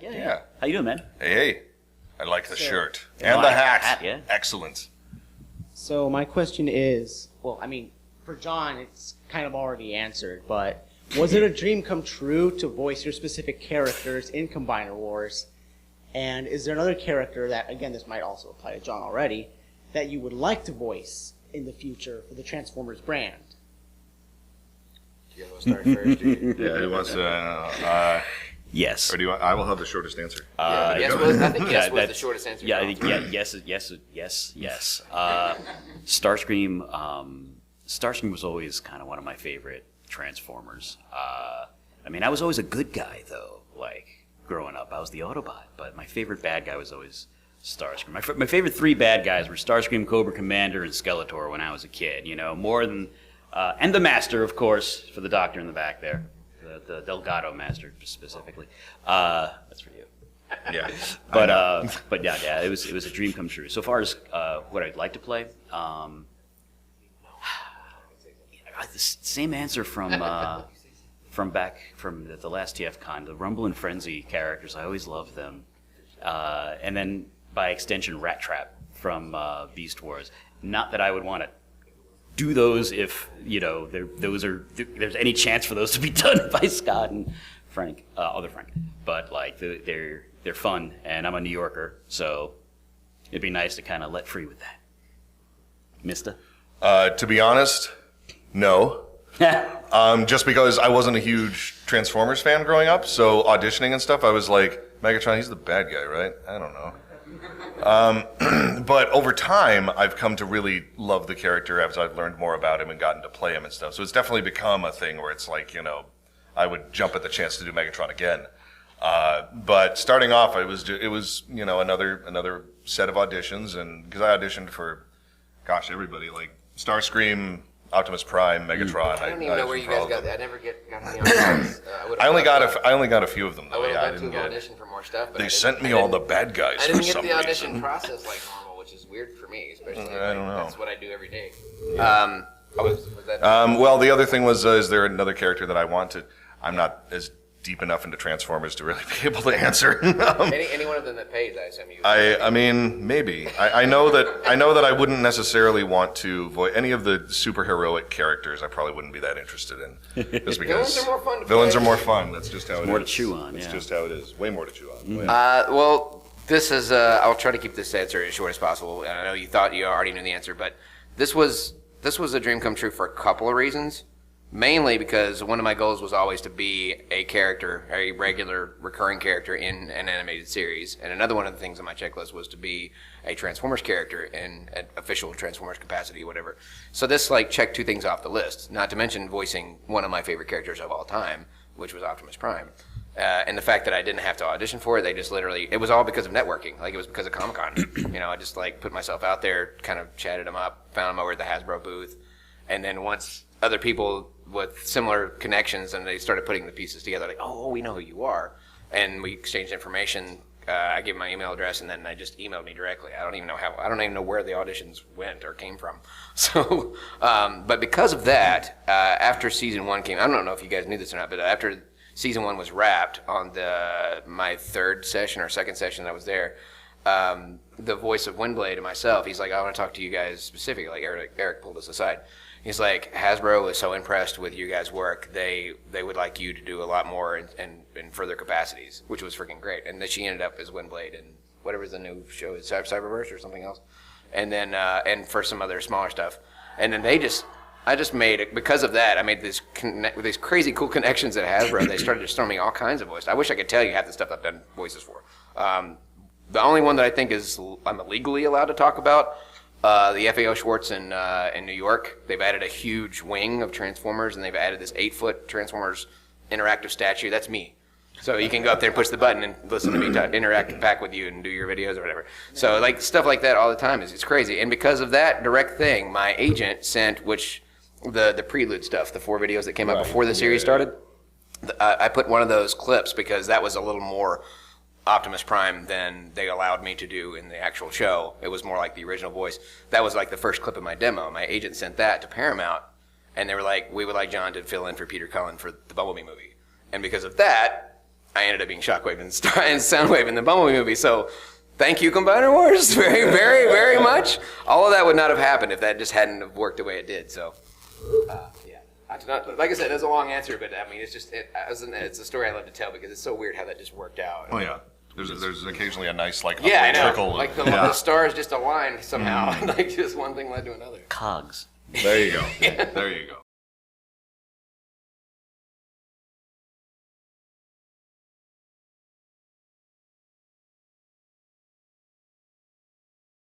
Yeah. How you doing, man? Hey. I like the shirt. And the hat. Yeah. Excellent. So my question is, well, I mean, for Jon, it's kind of already answered, but was it a dream come true to voice your specific characters in Combiner Wars? And is there another character that, again, this might also apply to Jon already, that you would like to voice in the future for the Transformers brand? Do you want to start first? Yeah, who wants to... Yes. Or do you want... I will have the shortest answer. Yes was, I think yes was the shortest answer. Yeah, I think yes. Starscream. Starscream was always kind of one of my favorite Transformers. I mean, I was always a good guy though. Like growing up, I was the Autobot, but my favorite bad guy was always Starscream. My favorite three bad guys were Starscream, Cobra Commander, and Skeletor when I was a kid. You know, more than and the Master, of course, for the Doctor in the back there. The Delgado Master specifically. That's for you. Yeah. But yeah, it was a dream come true. So far as what I'd like to play, the same answer from back from the last TFcon, the Rumble and Frenzy characters. I always loved them, and then by extension, Rat Trap from Beast Wars. Not that I would want to do those if there's any chance for those to be done by Scott and Frank, other Frank. But like they're fun, and I'm a New Yorker, so it'd be nice to kind of let free with that. Mister? To be honest, no. Just because I wasn't a huge Transformers fan growing up, so auditioning and stuff, I was like, Megatron, he's the bad guy, right? I don't know. But over time, I've come to really love the character as I've learned more about him and gotten to play him and stuff. So it's definitely become a thing where it's like, I would jump at the chance to do Megatron again. But starting off, it was another set of auditions, and because I auditioned for, everybody, like Starscream, Optimus Prime, Megatron. I don't even know where you guys got that. I never got any auditions. I only got a few of them though. I would have gone to audition for more stuff. But they sent me all the bad guys. I didn't for get the some audition reason. process like normal, which is weird for me, especially. I don't know. That's what I do every day. Yeah. Was that? Well, the other thing was, is there another character that I want to? I'm not as deep enough into Transformers to really be able to answer. Any one of them that pays, I assume you. I mean, maybe. I know that I wouldn't necessarily want to voice any of the superheroic characters. I probably wouldn't be that interested in, just because villains are more fun. To villains play. are more fun. That's just how it is. More to chew on. It's yeah. just how it is. Way more to chew on. Well, this is. I'll try to keep this answer as short as possible. And I know you thought you already knew the answer, but this was a dream come true for a couple of reasons. Mainly because one of my goals was always to be a character, a regular, recurring character in an animated series. And another one of the things on my checklist was to be a Transformers character in an official Transformers capacity, whatever. So this, checked two things off the list. Not to mention voicing one of my favorite characters of all time, which was Optimus Prime. And the fact that I didn't have to audition for it, they just literally, it was all because of networking. It was because of Comic-Con. I just, put myself out there, kind of chatted them up, found them over at the Hasbro booth. And then once other people with similar connections, and they started putting the pieces together, oh, we know who you are. And we exchanged information. I gave my email address, and then they just emailed me directly. I don't even know where the auditions went or came from. So, but because of that, after season one came, I don't know if you guys knew this or not, but after season one was wrapped on my third session or second session that I was there, the voice of Windblade and myself, he's like, I want to talk to you guys specifically. Eric pulled us aside. He's like, Hasbro is so impressed with you guys' work, they would like you to do a lot more in further capacities, which was freaking great. And then she ended up as Windblade in whatever the new show is, Cyberverse or something else. And then, and for some other smaller stuff. And then I just made it, because of that, I made these crazy cool connections at Hasbro. They started just throwing me all kinds of voices. I wish I could tell you half the stuff I've done voices for. The only one that I think I'm legally allowed to talk about, the FAO Schwartz in New York, they've added a huge wing of Transformers, and they've added this 8-foot Transformers interactive statue. That's me. So you can go up there and push the button and listen to me interact back with you and do your videos or whatever. So stuff like that all the time it's crazy. And because of that direct thing, my agent sent, the prelude stuff, the 4 videos that came out before the series started, I put one of those clips because that was a little more Optimus Prime than they allowed me to do in the actual show. It was more like the original voice. That was the first clip of my demo. My agent sent that to Paramount, and they were like, we would like Jon to fill in for Peter Cullen for the Bumblebee movie. And because of that, I ended up being Shockwave and Soundwave in the Bumblebee movie. So thank you, Combiner Wars, very, very, very much. All of that would not have happened if that just hadn't have worked the way it did. So, yeah. Like I said, that's a long answer, but I mean, it's just it's a story I love to tell because it's so weird how that just worked out. Oh yeah. There's occasionally a nice like Yeah, I upward know. trickle. Like the stars just aligned somehow. Like just one thing led to another. Cogs. There you go. There you go.